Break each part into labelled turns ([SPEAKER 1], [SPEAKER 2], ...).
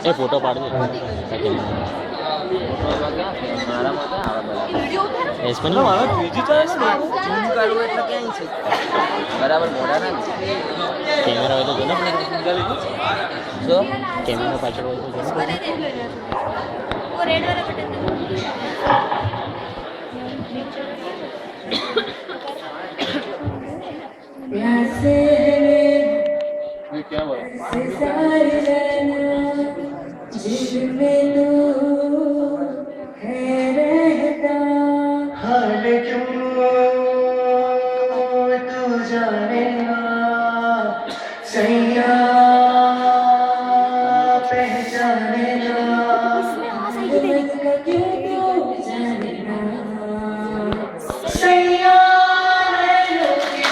[SPEAKER 1] ए photo पाड़ दे इसमें ना मारा पीजी तो
[SPEAKER 2] ઝૂમ કરવું એટલે ક્યાંય છે બરાબર મોઢા ના
[SPEAKER 1] कैमरा હોય તો જો ને
[SPEAKER 2] જો
[SPEAKER 1] कैमरा પાછળ હોય તો જો ને
[SPEAKER 3] वो रेड वाला बटन
[SPEAKER 1] ये क्या हुआ
[SPEAKER 4] हाल क्यों तू जाने ना सैया पहचाने ना सैया नैनों की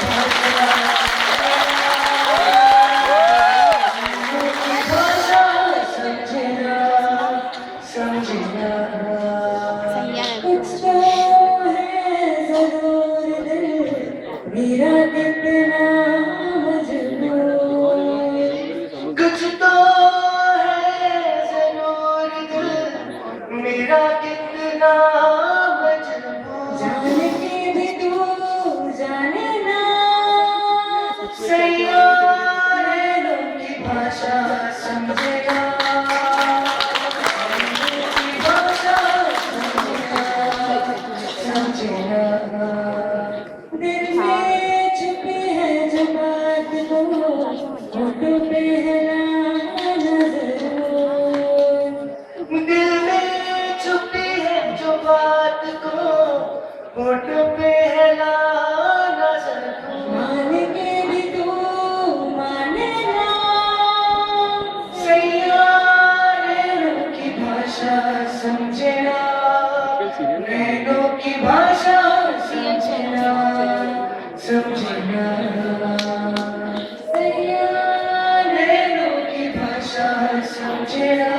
[SPEAKER 4] भाषा समझना समझना कुछ तो है जरूर दिल मेरा कितना मजबूर कुछ तो है जरूर दिल मेरा कितना मजबूर जाने के भी तू जाने ना सैया नैनों की भाषा समझेगा दिल में छुपी है जो बात को होठों पे है ना नजर दिल में छुपी है जो बात को होठों पे है ना नजर मान के भी तू माने ना सैया नैनों की भाषा समझेना नैनों की भाषा समझना समझना सैया नैनों की भाषा समझना